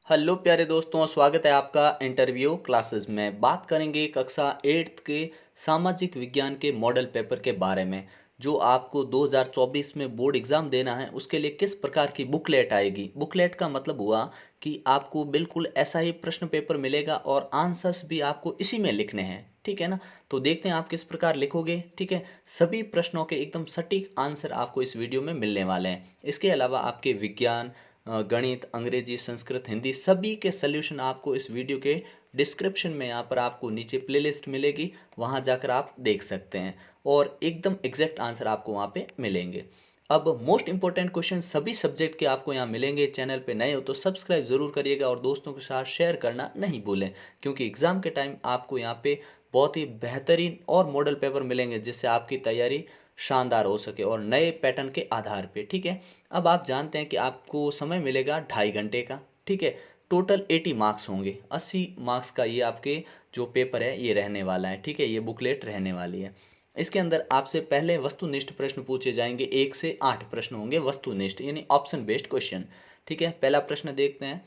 Hello प्यारे दोस्तों, स्वागत है आपका इंटरव्यू क्लासेस में। बात करेंगे कक्षा 8th के सामाजिक विज्ञान के मॉडल पेपर के बारे में, जो आपको 2024 में बोर्ड एग्ज़ाम देना है। उसके लिए किस प्रकार की बुकलेट आएगी। बुकलेट का मतलब हुआ कि आपको बिल्कुल ऐसा ही प्रश्न पेपर मिलेगा और आंसर्स भी आपको इसी में लिखने हैं, ठीक है ना। तो देखते हैं आप किस प्रकार लिखोगे, ठीक है। सभी प्रश्नों के एकदम सटीक आंसर आपको इस वीडियो में मिलने वाले हैं। इसके अलावा आपके विज्ञान, गणित, अंग्रेजी, संस्कृत, हिंदी सभी के सल्यूशन आपको इस वीडियो के डिस्क्रिप्शन में यहाँ पर आपको नीचे प्लेलिस्ट मिलेगी, वहाँ जाकर आप देख सकते हैं और एकदम एग्जैक्ट आंसर आपको वहाँ पे मिलेंगे। अब मोस्ट इंपॉर्टेंट क्वेश्चन सभी सब्जेक्ट के आपको यहाँ मिलेंगे। चैनल पे नए हो तो सब्सक्राइब ज़रूर करिएगा और दोस्तों के साथ शेयर करना नहीं भूलें, क्योंकि एग्ज़ाम के टाइम आपको यहाँ पे बहुत ही बेहतरीन और मॉडल पेपर मिलेंगे, जिससे आपकी तैयारी शानदार हो सके और नए पैटर्न के आधार पे, ठीक है। अब आप जानते हैं कि आपको समय मिलेगा 2.5 घंटे का, ठीक है। टोटल 80 मार्क्स होंगे, 80 मार्क्स का ये आपके जो पेपर है ये रहने वाला है, ठीक है। ये बुकलेट रहने वाली है। इसके अंदर आपसे पहले वस्तुनिष्ठ प्रश्न पूछे जाएंगे। 1 से 8 प्रश्न होंगे वस्तुनिष्ठ, यानी ऑप्शन बेस्ड क्वेश्चन, ठीक है। पहला प्रश्न देखते हैं।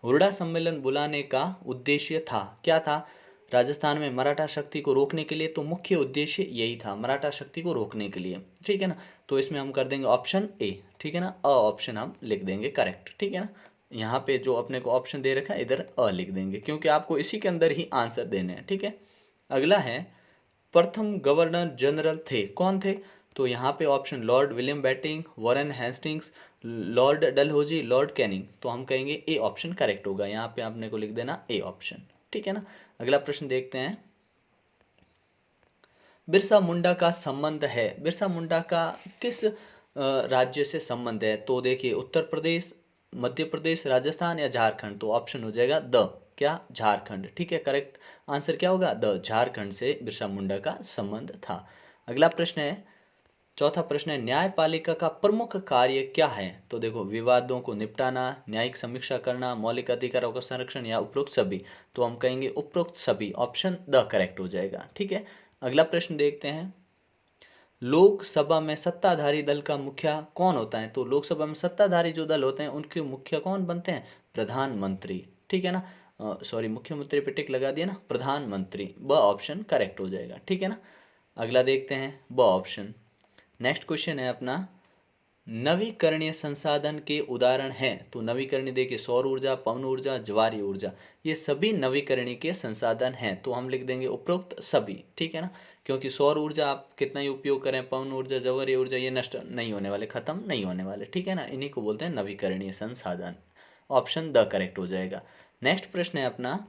हुरडा सम्मेलन बुलाने का उद्देश्य था, क्या था। राजस्थान में मराठा शक्ति को रोकने के लिए, तो मुख्य उद्देश्य यही था, मराठा शक्ति को रोकने के लिए, ठीक है ना। तो इसमें हम कर देंगे ऑप्शन ए, ठीक है ना। अ ऑप्शन हम लिख देंगे करेक्ट, ठीक है ना। यहाँ पे जो अपने को ऑप्शन दे रखा है इधर अ लिख देंगे, क्योंकि आपको इसी के अंदर ही आंसर देने हैं, ठीक है। अगला है, प्रथम गवर्नर जनरल थे, कौन थे। तो यहाँ पे option lord William Bentinck, Warren Hastings, lord Dalhousie, lord Canning. तो हम कहेंगे ए ऑप्शन करेक्ट होगा। यहाँ पे आपने को लिख देना ए ऑप्शन, ठीक है ना। अगला प्रश्न देखते हैं। बिरसा मुंडा का संबंध है, बिरसा मुंडा का किस राज्य से संबंध है। तो देखिए, उत्तर प्रदेश, मध्य प्रदेश, राजस्थान या झारखंड। तो ऑप्शन हो जाएगा द, क्या, झारखंड, ठीक है। करेक्ट आंसर क्या होगा, द, झारखंड से बिरसा मुंडा का संबंध था। अगला प्रश्न है, चौथा प्रश्न है, न्यायपालिका का प्रमुख कार्य क्या है। तो देखो, विवादों को निपटाना, न्यायिक समीक्षा करना, मौलिक अधिकारों का संरक्षण या उपरोक्त सभी। तो हम कहेंगे उपरोक्त सभी, ऑप्शन द करेक्ट हो जाएगा, ठीक है। अगला प्रश्न देखते हैं। लोकसभा में सत्ताधारी दल का मुखिया कौन होता है। तो लोकसभा में सत्ताधारी जो दल होते हैं उनके मुखिया कौन बनते हैं, प्रधानमंत्री, ठीक है ना। सॉरी, मुख्यमंत्री पे टिक लगा दिया ना, प्रधानमंत्री, ब ऑप्शन करेक्ट हो जाएगा, ठीक है ना। अगला देखते हैं, ब ऑप्शन। नेक्स्ट क्वेश्चन है अपना, नवीकरणीय संसाधन के उदाहरण हैं। तो नवीकरणीय देखिए, सौर ऊर्जा, पवन ऊर्जा, ज्वारीय ऊर्जा, ये सभी नवीकरणीय के संसाधन हैं। तो हम लिख देंगे उपरोक्त सभी, ठीक है ना। क्योंकि सौर ऊर्जा आप कितना ही उपयोग करें, पवन ऊर्जा, ज्वारीय ऊर्जा, ये नष्ट नहीं होने वाले, खत्म नहीं होने वाले, ठीक है ना। इन्हीं को बोलते हैं नवीकरणीय संसाधन। ऑप्शन द करेक्ट हो जाएगा। नेक्स्ट प्रश्न है अपना,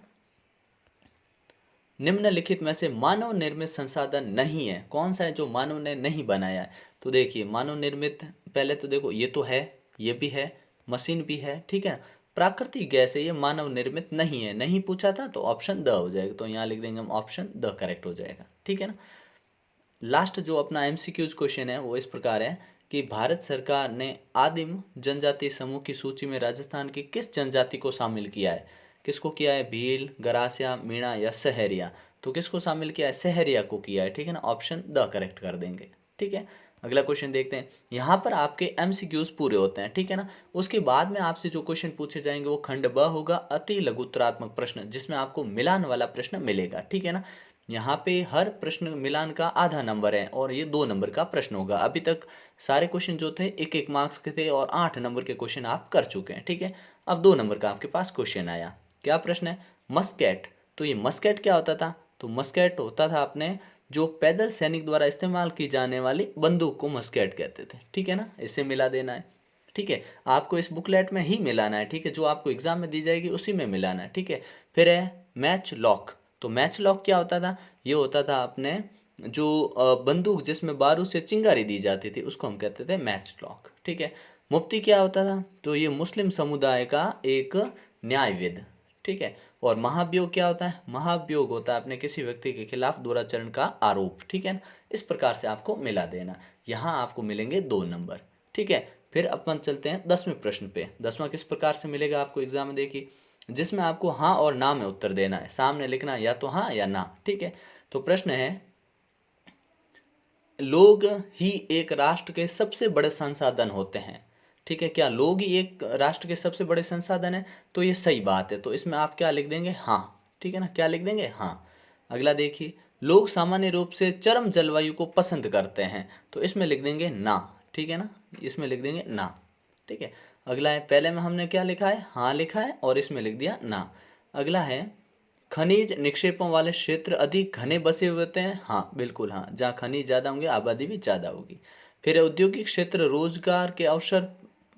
निम्नलिखित में से मानव निर्मित संसाधन नहीं है, कौन सा है जो मानव ने नहीं बनाया है। तो देखिए, मानव निर्मित, पहले तो देखो ये तो है, ये भी है, मशीन भी है, ठीक है। प्राकृतिक गैस है, ये मानव निर्मित नहीं है, नहीं पूछा था तो ऑप्शन द हो जाएगा। तो यहाँ लिख देंगे हम ऑप्शन द करेक्ट हो जाएगा, ठीक है ना। लास्ट जो अपना एमसीक्यूज क्वेश्चन है वो इस प्रकार है कि भारत सरकार ने आदिम जनजाति समूह की सूची में राजस्थान की किस जनजाति को शामिल किया है। किसको किया है, भील, गरासिया, मीणा या सहरिया। तो किसको शामिल किया है, सहरिया को किया है, ठीक है ना। ऑप्शन द करेक्ट कर देंगे, ठीक है। अगला क्वेश्चन देखते हैं। यहाँ पर आपके एमसीक्यूज पूरे होते हैं, ठीक है ना। उसके बाद में आपसे जो क्वेश्चन पूछे जाएंगे वो खंड ब होगा, अति लघुत्तरात्मक प्रश्न, जिसमें आपको मिलान वाला प्रश्न मिलेगा, ठीक है ना। यहाँ पे हर प्रश्न मिलान का आधा नंबर है और ये 2 नंबर का प्रश्न होगा। अभी तक सारे क्वेश्चन जो थे 1-1 मार्क्स के थे और 8 नंबर के क्वेश्चन आप कर चुके हैं, ठीक है। अब 2 नंबर का आपके पास क्वेश्चन आया। क्या प्रश्न है, मस्केट। तो ये मस्केट क्या होता था। तो मस्केट होता था अपने जो पैदल सैनिक द्वारा इस्तेमाल की जाने वाली बंदूक को मस्केट कहते थे, ठीक है ना। इससे मिला देना है, ठीक है। आपको इस बुकलेट में ही मिलाना है, ठीक है। जो आपको एग्जाम में दी जाएगी उसी में मिलाना है, ठीक है। फिर है मैच लॉक। तो मैच लॉक क्या होता था, ये होता था अपने जो बंदूक जिसमें बारूद से चिंगारी दी जाती थी उसको हम कहते थे मैच लॉक, ठीक है। मुफ्ती क्या होता था, तो ये मुस्लिम समुदाय का एक न्यायविद, ठीक है। और महाभियोग क्या होता है, महाभियोग होता है अपने किसी व्यक्ति के खिलाफ दुराचरण का आरोप, ठीक है। इस प्रकार से आपको मिला देना, यहाँ आपको मिलेंगे 2 नंबर, ठीक है। फिर अपन चलते हैं 10वें प्रश्न पे। 10वां किस प्रकार से मिलेगा आपको एग्जाम में, देखिए, जिसमें आपको हाँ और ना में उत्तर देना है, सामने लिखना है या तो हाँ या ना, ठीक है। तो प्रश्न है, लोग ही एक राष्ट्र के सबसे बड़े संसाधन होते हैं, ठीक है, क्या लोग ही एक राष्ट्र के सबसे बड़े संसाधन हैं? तो ये सही बात है, तो इसमें आप क्या लिख देंगे? हाँ। ठीक है ना, क्या लिख देंगे? हाँ। अगला देखिए, लोग सामान्य रूप से चरम जलवायु को पसंद करते हैं, तो इसमें लिख देंगे ना। ठीक है ना, इसमें लिख देंगे ना। ठीक है। अगला है, पहले में हमने क्या लिखा है? हाँ लिखा है, और इसमें लिख दिया ना। अगला है, खनिज निक्षेपों वाले क्षेत्र अधिक घने बसे हुए होते हैं। हाँ बिल्कुल, हाँ, जहाँ खनिज ज़्यादा होंगे आबादी भी ज़्यादा होगी। फिर औद्योगिक क्षेत्र रोजगार के अवसर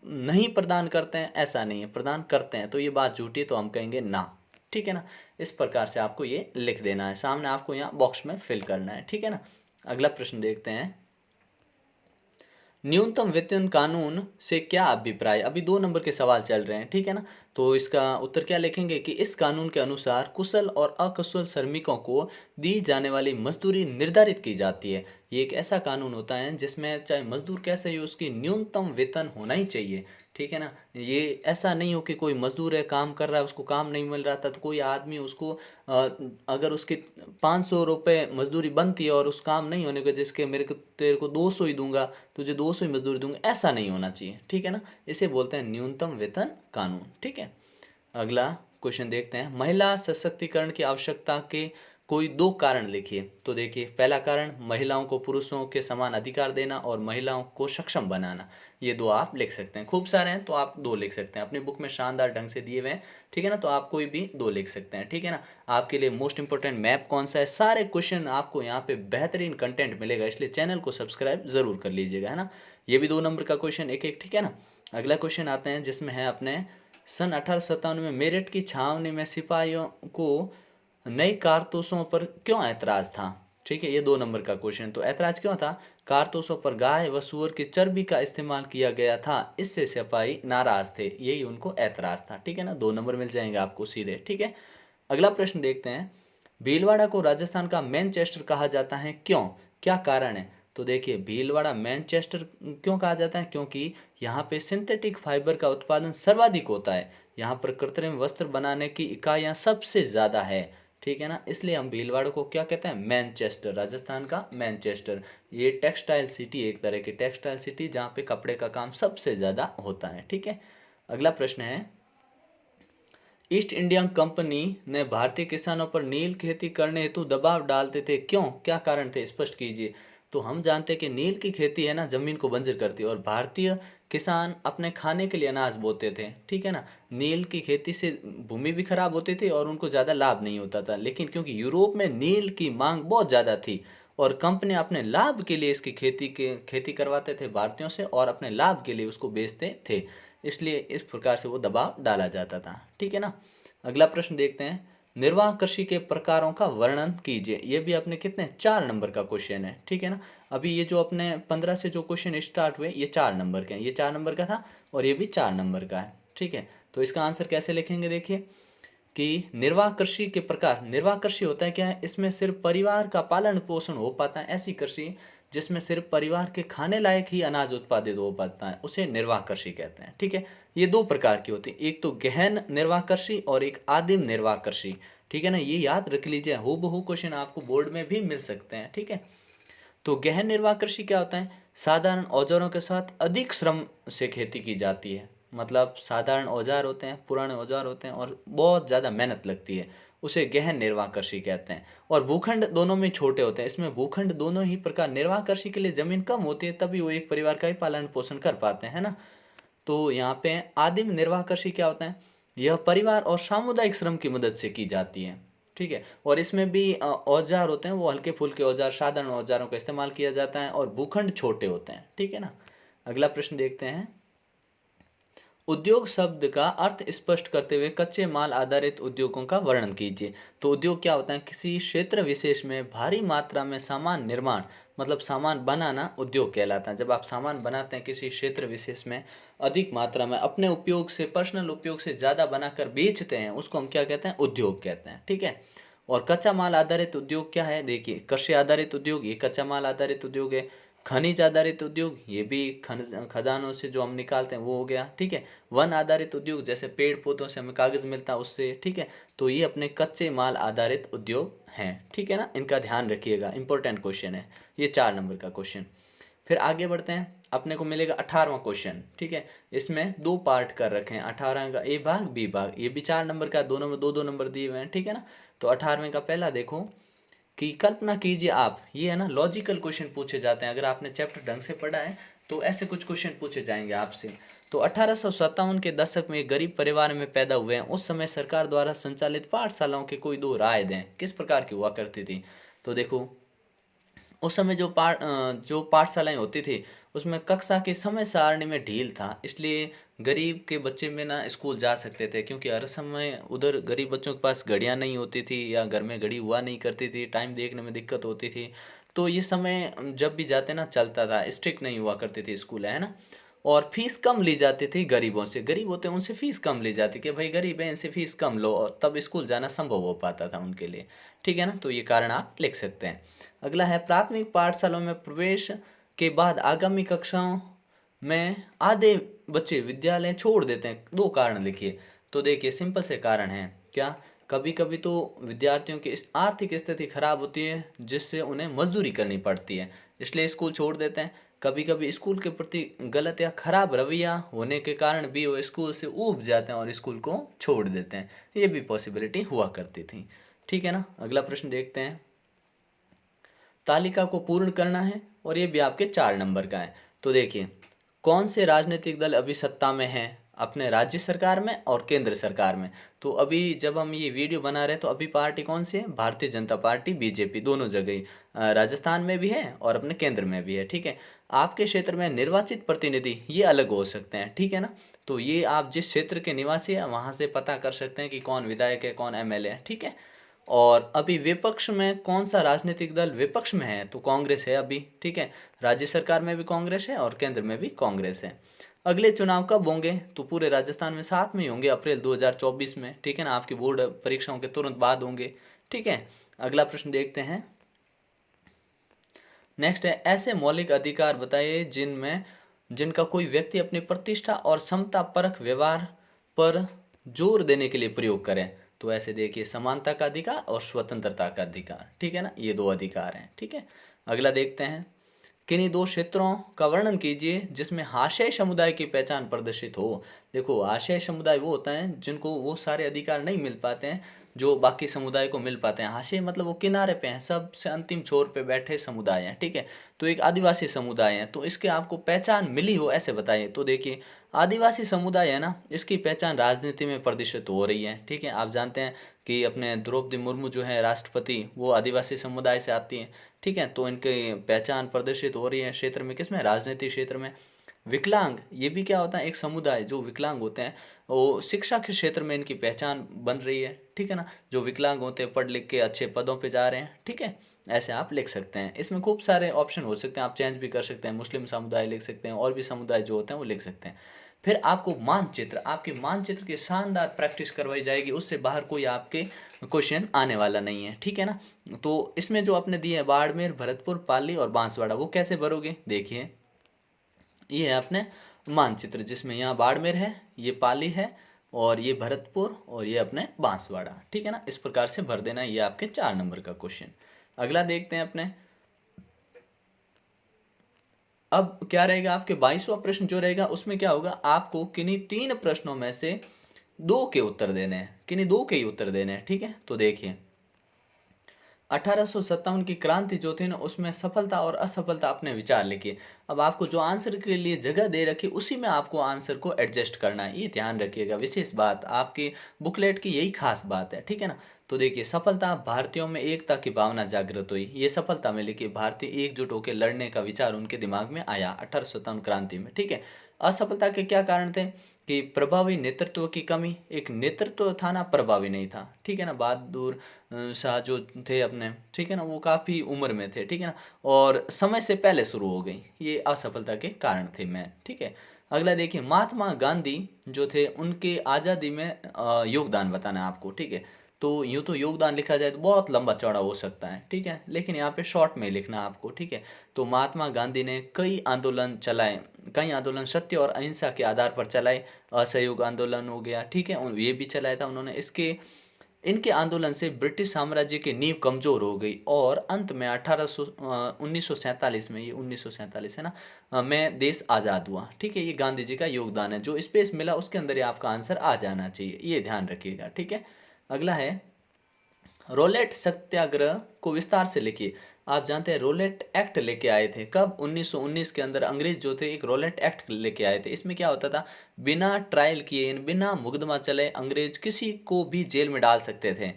नहीं प्रदान करते हैं, ऐसा नहीं है, प्रदान करते हैं, तो ये बात झूठी है, तो हम कहेंगे ना। ठीक है ना, इस प्रकार से आपको ये लिख देना है, सामने आपको यहाँ बॉक्स में फिल करना है। ठीक है ना, अगला प्रश्न देखते हैं, न्यूनतम वेतन कानून से क्या अभिप्राय? अभी 2 नंबर के सवाल चल रहे हैं। ठीक है ना, तो इसका उत्तर क्या लिखेंगे कि इस कानून के अनुसार कुशल और अकुशल श्रमिकों को दी जाने वाली मजदूरी निर्धारित की जाती है। ये एक ऐसा कानून होता है जिसमें चाहे मजदूर कैसे ही उसकी न्यूनतम वेतन होना ही चाहिए। ठीक है ना, ये ऐसा नहीं हो कि कोई मजदूर है, काम कर रहा है, उसको काम नहीं मिल रहा था, तो कोई आदमी उसको अगर उसकी 500 रुपये मजदूरी बनती है और उस काम नहीं होने के, जिसके मेरे को तेरे को 200 ही दूंगा, तुझे 200 ही मजदूरी दूंगा, ऐसा नहीं होना चाहिए। ठीक है ना, इसे बोलते हैं न्यूनतम वेतन कानून। ठीक है। अगला क्वेश्चन देखते हैं, महिला सशक्तिकरण की आवश्यकता के कोई 2 कारण लिखिए। तो देखिए, पहला कारण महिलाओं को पुरुषों के समान अधिकार देना और महिलाओं को सक्षम बनाना। ये 2 आप लिख सकते हैं, खूब सारे हैं तो आप 2 लिख सकते हैं, अपनी बुक में शानदार ढंग से दिए हुए हैं। ठीक है ना, तो आप कोई भी 2 लिख सकते हैं। ठीक है ना, आपके लिए मोस्ट इंपॉर्टेंट मैप कौन सा है, सारे क्वेश्चन आपको यहाँ पे बेहतरीन कंटेंट मिलेगा, इसलिए चैनल को सब्सक्राइब जरूर कर लीजिएगा, है ना। ये भी 2 नंबर का क्वेश्चन एक एक। ठीक है ना, अगला क्वेश्चन आते हैं जिसमें है अपने सन 1857 में मेरठ की छावनी में सिपाहियों को नई कारतूसों पर क्यों ऐतराज था? ठीक है, ये 2 नंबर का क्वेश्चन। तो ऐतराज क्यों था? कारतूसों पर गाय व सूअर की चर्बी का इस्तेमाल किया गया था, इससे सिपाही नाराज थे, यही उनको ऐतराज था। ठीक है ना, 2 नंबर मिल जाएंगे आपको सीधे। ठीक है। अगला प्रश्न देखते हैं, भीलवाड़ा को राजस्थान का मैनचेस्टर कहा जाता है, क्यों? क्या कारण है? तो देखिए, भीलवाड़ा मैनचेस्टर क्यों कहा जाता है? क्योंकि यहाँ पे सिंथेटिक फाइबर का उत्पादन सर्वाधिक होता है, यहाँ पर कृत्रिम वस्त्र बनाने की इकाइयाँ सबसे ज़्यादा है। ठीक है ना, इसलिए हम भीलवाड़ा को क्या कहते हैं? मैनचेस्टर, राजस्थान का मैनचेस्टर। ये टेक्सटाइल सिटी, एक तरह की टेक्सटाइल सिटी जहाँ पे कपड़े का काम सबसे ज़्यादा होता है। ठीक है। अगला प्रश्न है, ईस्ट इंडिया कंपनी ने भारतीय किसानों पर नील खेती करने हेतु दबाव डालते थे, क्यों? क्या कारण थे, स्पष्ट कीजिए। तो हम जानते हैं कि नील की खेती है ना, जमीन को बंजर करती है, और भारतीय किसान अपने खाने के लिए अनाज बोते थे। ठीक है ना, नील की खेती से भूमि भी खराब होती थी और उनको ज़्यादा लाभ नहीं होता था, लेकिन क्योंकि यूरोप में नील की मांग बहुत ज़्यादा थी और कंपनी अपने लाभ के लिए इसकी खेती करवाते थे भारतीयों से, और अपने लाभ के लिए उसको बेचते थे, इसलिए इस प्रकार से वो दबाव डाला जाता था। ठीक है ना। अगला प्रश्न देखते हैं, निर्वाह कृषि के प्रकारों का वर्णन कीजिए। ये भी अपने कितने, 4 नंबर का क्वेश्चन है। ठीक है ना, अभी ये जो अपने 15 से जो क्वेश्चन स्टार्ट हुए ये 4 नंबर के हैं, ये 4 नंबर का था और ये भी 4 नंबर का है। ठीक है, तो इसका आंसर कैसे लिखेंगे? देखिए कि निर्वाह कृषि के प्रकार, निर्वाह कृषि होता है क्या है, इसमें सिर्फ परिवार का पालन पोषण हो पाता है, ऐसी कृषि जिसमें सिर्फ परिवार के खाने लायक ही अनाज उत्पादित हो पाता है, उसे निर्वाह कृषि कहते हैं। ठीक है, ये 2 प्रकार की होती है, एक तो गहन निर्वाह कृषि और एक आदिम निर्वाह कृषि। ठीक है ना, ये याद रख लीजिए, हूबहू क्वेश्चन आपको बोर्ड में भी मिल सकते हैं। ठीक है, तो गहन निर्वाह कृषि क्या होता है? साधारण औजारों के साथ अधिक श्रम से खेती की जाती है, मतलब साधारण औजार होते हैं, पुराने औजार होते हैं और बहुत ज़्यादा मेहनत लगती है, उसे गहन निर्वाह कृषि कहते हैं। और भूखंड दोनों में छोटे होते हैं, इसमें भूखंड दोनों ही प्रकार, निर्वाह कृषि के लिए जमीन कम होती है तभी वो एक परिवार का ही पालन पोषण कर पाते हैं, है ना। तो यहाँ पे आदिम निर्वाह कृषि क्या होता है? यह परिवार और सामुदायिक श्रम की मदद से की जाती है। ठीक है, और इसमें भी औजार होते हैं, वो हल्के फुल्के औजार, साधारण औजारों का इस्तेमाल किया जाता है और भूखंड छोटे होते हैं। ठीक है ना। अगला प्रश्न देखते हैं, उद्योग शब्द का अर्थ स्पष्ट करते हुए कच्चे माल आधारित उद्योगों का वर्णन कीजिए। तो उद्योग क्या होता है? किसी क्षेत्र विशेष में भारी मात्रा में सामान निर्माण, मतलब सामान बनाना उद्योग कहलाता है। जब आप सामान बनाते हैं किसी क्षेत्र विशेष में अधिक मात्रा में, अपने उपयोग से, पर्सनल उपयोग से ज़्यादा बनाकर बेचते हैं, उसको हम क्या कहते हैं? उद्योग कहते हैं। ठीक है, और कच्चा माल आधारित उद्योग क्या है? देखिए, कृषि आधारित उद्योग ये कच्चा माल आधारित उद्योग है। खनिज आधारित उद्योग ये भी खदानों से जो हम निकालते हैं वो हो गया। ठीक है, वन आधारित उद्योग जैसे पेड़ पौधों से हमें कागज मिलता है उससे। ठीक है, तो ये अपने कच्चे माल आधारित उद्योग हैं। ठीक है ना, इनका ध्यान रखिएगा, इंपॉर्टेंट क्वेश्चन है ये, 4 नंबर का क्वेश्चन। फिर आगे बढ़ते हैं, अपने को मिलेगा 18वां क्वेश्चन। ठीक है, इसमें दो पार्ट कर रखे हैं, 18 का ए भाग बी भाग, ये भी 4 नंबर का, दोनों में दो दो नंबर दिए हुए हैं। ठीक है ना, तो 18वें का पहला देखो कि कल्पना कीजिए आप, ये है ना लॉजिकल क्वेश्चन पूछे जाते हैं, अगर आपने चैप्टर ढंग से पढ़ा है तो ऐसे कुछ क्वेश्चन पूछे जाएंगे आपसे। तो 1857 के दशक में एक गरीब परिवार में पैदा हुए हैं। उस समय सरकार द्वारा संचालित पाठशालाओं के कोई दो राय दें, किस प्रकार की हुआ करती थी। तो देखो, उस समय जो पाठशालाएं होती थी उसमें कक्षा की समय सारणी में ढील था, इसलिए गरीब के बच्चे में ना स्कूल जा सकते थे, क्योंकि हर समय उधर गरीब बच्चों के पास घड़ियां नहीं होती थी या घर में घड़ी हुआ नहीं करती थी, टाइम देखने में दिक्कत होती थी। तो ये समय जब भी जाते ना चलता था, स्ट्रिक्ट नहीं हुआ करती थी स्कूल, है ना। और फीस कम ली जाती थी गरीबों से, गरीब होते हैं उनसे फीस कम ली जाती कि भाई गरीब है इनसे फीस कम लो, और तब स्कूल जाना संभव हो पाता था उनके लिए। ठीक है ना, तो ये कारण आप लिख सकते हैं। अगला है, प्राथमिक पाठशालाओं में प्रवेश के बाद आगामी कक्षाओं में आधे बच्चे विद्यालय छोड़ देते हैं, दो कारण लिखिए। तो देखिए, सिंपल से कारण है क्या, कभी कभी तो विद्यार्थियों की आर्थिक स्थिति खराब होती है जिससे उन्हें मजदूरी करनी पड़ती है, इसलिए स्कूल छोड़ देते हैं। कभी कभी स्कूल के प्रति गलत या खराब रवैया होने के कारण भी वो स्कूल से ऊब जाते हैं और स्कूल को छोड़ देते हैं, ये भी पॉसिबिलिटी हुआ करती थी। ठीक है ना, अगला प्रश्न देखते हैं। तालिका को पूर्ण करना है और ये भी आपके 4 नंबर का है। तो देखिए, कौन से राजनीतिक दल अभी सत्ता में हैं अपने राज्य सरकार में और केंद्र सरकार में। तो अभी जब हम ये वीडियो बना रहे हैं तो अभी पार्टी कौन सी है, भारतीय जनता पार्टी, बीजेपी, दोनों जगह ही, राजस्थान में भी है और अपने केंद्र में भी है। ठीक है, आपके क्षेत्र में निर्वाचित प्रतिनिधि ये अलग हो सकते हैं। ठीक है ना, तो ये आप जिस क्षेत्र के निवासी हैं वहाँ से पता कर सकते हैं कि कौन विधायक है कौन एमएलए है। ठीक है, और अभी विपक्ष में कौन सा राजनीतिक दल विपक्ष में है, तो कांग्रेस है अभी। ठीक है, राज्य सरकार में भी कांग्रेस है और केंद्र में भी कांग्रेस है। अगले चुनाव कब होंगे, तो पूरे राजस्थान में साथ में ही होंगे, अप्रैल 2024 में। ठीक है ना, आपकी बोर्ड परीक्षाओं के तुरंत बाद होंगे। ठीक है, अगला प्रश्न देखते हैं। नेक्स्ट है, ऐसे मौलिक अधिकार बताइए जिनका कोई व्यक्ति अपनी प्रतिष्ठा और समता परख व्यवहार पर जोर देने के लिए प्रयोग करे। तो ऐसे देखिए, समानता का अधिकार और स्वतंत्रता का अधिकार। ठीक है ना, ये दो अधिकार हैं। ठीक है, अगला देखते हैं। किन्हीं दो क्षेत्रों का वर्णन कीजिए जिसमें हाशियाई समुदाय की पहचान प्रदर्शित हो। देखो, हाशियाई समुदाय वो होता है जिनको वो सारे अधिकार नहीं मिल पाते हैं जो बाकी समुदाय को मिल पाते हैं। हाशिए मतलब वो किनारे पे हैं, सबसे अंतिम छोर पे बैठे समुदाय हैं। ठीक है, तो एक आदिवासी समुदाय है, तो इसके आपको पहचान मिली हो ऐसे बताइए। तो देखिए, आदिवासी समुदाय है ना, इसकी पहचान राजनीति में प्रदर्शित हो रही है। ठीक है, आप जानते हैं कि अपने द्रौपदी मुर्मू जो है राष्ट्रपति, वो आदिवासी समुदाय से आती हैं। ठीक है, तो इनकी पहचान प्रदर्शित हो रही है क्षेत्र में, किसमें, राजनीतिक क्षेत्र में। विकलांग, ये भी क्या होता है, एक समुदाय जो विकलांग होते हैं, वो शिक्षा के क्षेत्र में इनकी पहचान बन रही है। ठीक है ना, जो विकलांग होते हैं पढ़ लिख के अच्छे पदों पे जा रहे हैं। ठीक है, ऐसे आप लिख सकते हैं। इसमें खूब सारे ऑप्शन हो सकते हैं, आप चेंज भी कर सकते हैं, मुस्लिम समुदाय लिख सकते हैं, और भी समुदाय जो होते हैं वो लिख सकते हैं। फिर आपको मानचित्र, आपके मानचित्र की शानदार प्रैक्टिस करवाई जाएगी, उससे बाहर कोई आपके क्वेश्चन आने वाला नहीं है। ठीक है ना, तो इसमें जो आपने दिए हैं बाड़मेर, भरतपुर, पाली और बांसवाड़ा, वो कैसे भरोगे। देखिए, ये है अपने मानचित्र, जिसमें यहाँ बाड़मेर है, ये पाली है, और ये भरतपुर, और ये अपने बांसवाड़ा। ठीक है ना, इस प्रकार से भर देना, ये आपके 4 नंबर का क्वेश्चन। अगला देखते हैं अपने। अब क्या रहेगा, आपके 22वां प्रश्न जो रहेगा उसमें क्या होगा, आपको किन्हीं 3 प्रश्नों में से 2 के उत्तर देने हैं, किन्हीं 2 के ही उत्तर देने हैं। ठीक है, तो देखिए, 1857 की क्रांति जो थी ना, उसमें सफलता और असफलता अपने विचार लिखिए। अब आपको जो आंसर के लिए जगह दे रखी उसी में आपको आंसर को एडजस्ट करना है, ये ध्यान रखिएगा, विशेष बात आपकी बुकलेट की यही खास बात है। ठीक है ना, तो देखिए, सफलता, भारतीयों में एकता की भावना जागृत हुई, ये सफलता में लिखिए, भारतीय एकजुट होकर लड़ने का विचार उनके दिमाग में आया 1857 क्रांति में। ठीक है, असफलता के क्या कारण थे, कि प्रभावी नेतृत्व की कमी, एक नेतृत्व था ना, प्रभावी नहीं था। ठीक है ना, बहादुर शाह जो थे अपने, ठीक है ना, वो काफ़ी उम्र में थे। ठीक है ना, और समय से पहले शुरू हो गई, ये असफलता के कारण थे मैं। ठीक है, अगला देखिए, महात्मा गांधी जो थे उनके आज़ादी में योगदान बताना है आपको। ठीक है, तो यूँ तो योगदान लिखा जाए तो बहुत लंबा चौड़ा हो सकता है। ठीक है, लेकिन यहाँ पे शॉर्ट में लिखना है आपको। ठीक है, तो महात्मा गांधी ने कई आंदोलन चलाए, कई आंदोलन सत्य और अहिंसा के आधार पर चलाए। असहयोग आंदोलन हो गया, ठीक है, ये भी चलाया था उन्होंने। इसके इनके आंदोलन से ब्रिटिश साम्राज्य की नींव कमजोर हो गई और अंत में 1947 में, ये 1947 है ना, में देश आज़ाद हुआ। ठीक है, ये गांधी जी का योगदान है। जो स्पेस मिला उसके अंदर ही आपका आंसर आ जाना चाहिए, ये ध्यान रखिएगा। ठीक है, अगला है रोलेट सत्याग्रह को विस्तार से लिखिए। आप जानते हैं रोलेट एक्ट लेके आए थे कब? 1919 के अंदर अंग्रेज जो थे एक रोलेट एक्ट लेके आए थे। इसमें क्या होता था, बिना ट्रायल किए, बिना मुकदमा चले अंग्रेज किसी को भी जेल में डाल सकते थे।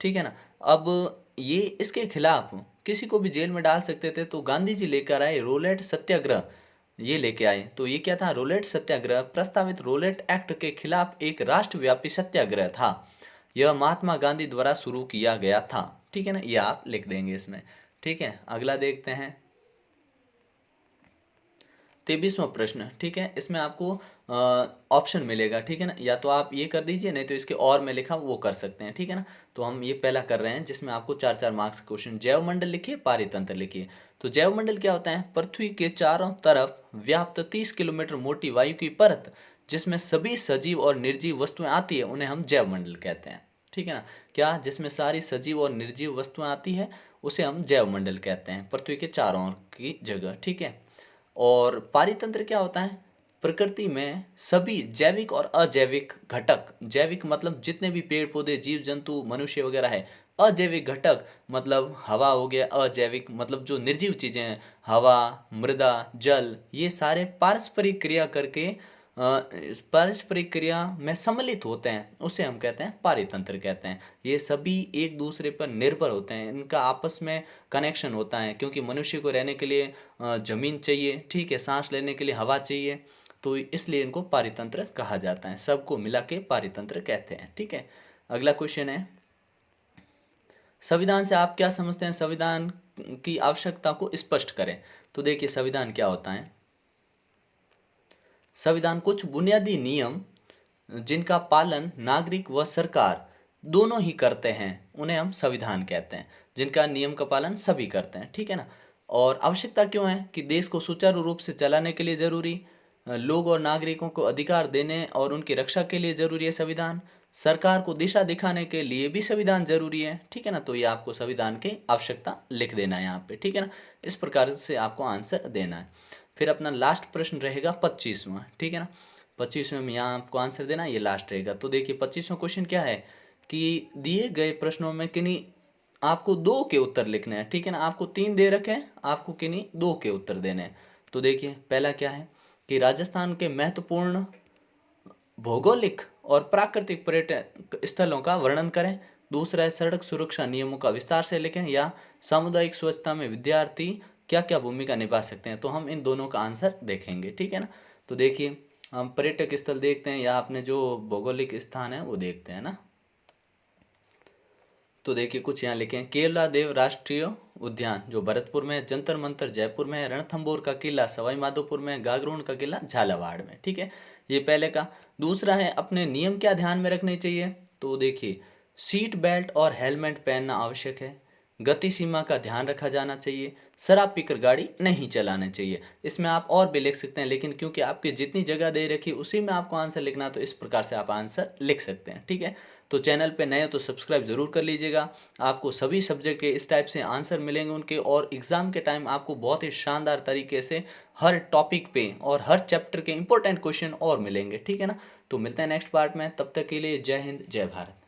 ठीक है ना। अब ये इसके खिलाफ किसी को भी जेल में डाल सकते थे, तो गांधी जी लेकर आए रोलेट सत्याग्रह, ये लेके आए। तो ये क्या था? रोलेट सत्याग्रह प्रस्तावित रोलेट एक्ट के खिलाफ एक राष्ट्रव्यापी सत्याग्रह था। यह महात्मा गांधी द्वारा शुरू किया गया था। ठीक है ना, ये आप लिख देंगे इसमें। ठीक है, अगला देखते हैं 23वां प्रश्न। ठीक है, इसमें आपको ऑप्शन मिलेगा। ठीक है ना, या तो आप ये कर दीजिए, नहीं तो इसके और में लिखा वो कर सकते हैं। ठीक है ना, तो हम ये पहला कर रहे हैं जिसमें आपको 4-4 मार्क्स क्वेश्चन। जैवमंडल लिखिए, पारितंत्र लिखिए। तो जैवमंडल क्या होता है? पृथ्वी के चारों तरफ व्याप्त 30 किलोमीटर मोटी वायु की परत जिसमें सभी सजीव और निर्जीव वस्तुएं आती है, उन्हें हम जैवमंडल कहते हैं। ठीक है ना, क्या? जिसमें सारी सजीव और निर्जीव वस्तुएं आती है उसे हम जैवमंडल कहते हैं, पृथ्वी के चारों ओर की जगह। ठीक है, और पारितंत्र क्या होता है? प्रकृति में सभी जैविक और अजैविक घटक, जैविक मतलब जितने भी पेड़ पौधे, जीव जंतु, मनुष्य वगैरह है। अजैविक घटक मतलब हवा हो गया, अजैविक मतलब जो निर्जीव चीजें हैं, हवा, मृदा, जल, ये सारे पारस्परिक क्रिया करके पारस्परिक क्रिया में सम्मिलित होते हैं, उसे हम कहते हैं पारितंत्र कहते हैं। ये सभी एक दूसरे पर निर्भर होते हैं, इनका आपस में कनेक्शन होता है, क्योंकि मनुष्य को रहने के लिए जमीन चाहिए, ठीक है, सांस लेने के लिए हवा चाहिए, तो इसलिए इनको पारितंत्र कहा जाता है। सबको मिला के पारितंत्र कहते हैं। ठीक है, अगला क्वेश्चन है, संविधान से आप क्या समझते हैं? संविधान की आवश्यकता को स्पष्ट करें। तो देखिए संविधान क्या होता है? संविधान कुछ बुनियादी नियम जिनका पालन नागरिक व सरकार दोनों ही करते हैं, उन्हें हम संविधान कहते हैं। जिनका नियम का पालन सभी करते हैं। ठीक है ना। और आवश्यकता क्यों है? कि देश को सुचारू रूप से चलाने के लिए जरूरी, लोग और नागरिकों को अधिकार देने और उनकी रक्षा के लिए जरूरी है संविधान। सरकार को दिशा दिखाने के लिए भी संविधान जरूरी है। ठीक है ना, तो ये आपको संविधान की आवश्यकता लिख देना है यहाँ पे। ठीक है ना, इस प्रकार से आपको आंसर देना है। फिर अपना लास्ट प्रश्न रहेगा 25वां। ठीक है ना, 25वें में यहाँ आपको आंसर देना, ये लास्ट रहेगा। तो देखिए 25वां क्वेश्चन क्या है कि दिए गए प्रश्नों में किन्हीं आपको दो के उत्तर लिखने हैं। ठीक है ना, आपको 3 दे रखे हैं, आपको किन्हीं 2 के उत्तर देने हैं। तो देखिए पहला क्या है कि राजस्थान के महत्वपूर्ण भौगोलिक और प्राकृतिक पर्यटन स्थलों का वर्णन करें। दूसरा है सड़क सुरक्षा नियमों का विस्तार से लिखें, या सामुदायिक स्वच्छता में विद्यार्थी क्या क्या भूमिका निभा सकते हैं। तो हम इन दोनों का आंसर देखेंगे। ठीक है ना, तो देखिए हम पर्यटक स्थल देखते हैं या अपने जो भौगोलिक स्थान है वो देखते हैं ना। तो देखिए कुछ यहाँ लिखे हैं, केवला देव राष्ट्रीय उद्यान जो भरतपुर में है, जंतर मंतर जयपुर में है, रणथंभौर का किला सवाई माधोपुर में, गागरोन का किला झालावाड़ में। ठीक है, ये पहले का। दूसरा है अपने नियम क्या ध्यान में रखने चाहिए। तो देखिए सीट बेल्ट और हेलमेट पहनना आवश्यक है, गति सीमा का ध्यान रखा जाना चाहिए, शराब पीकर गाड़ी नहीं चलाना चाहिए। इसमें आप और भी लिख सकते हैं, लेकिन क्योंकि आपकी जितनी जगह दे रखी उसी में आपको आंसर लिखना, तो इस प्रकार से आप आंसर लिख सकते हैं। ठीक है, तो चैनल पे नए हो तो सब्सक्राइब जरूर कर लीजिएगा। आपको सभी सब्जेक्ट के इस टाइप से आंसर मिलेंगे उनके, और एग्जाम के टाइम आपको बहुत ही शानदार तरीके से हर टॉपिक पे और हर चैप्टर के इंपॉर्टेंट क्वेश्चन और मिलेंगे। ठीक है ना, तो मिलते हैं नेक्स्ट पार्ट में, तब तक के लिए जय हिंद जय भारत।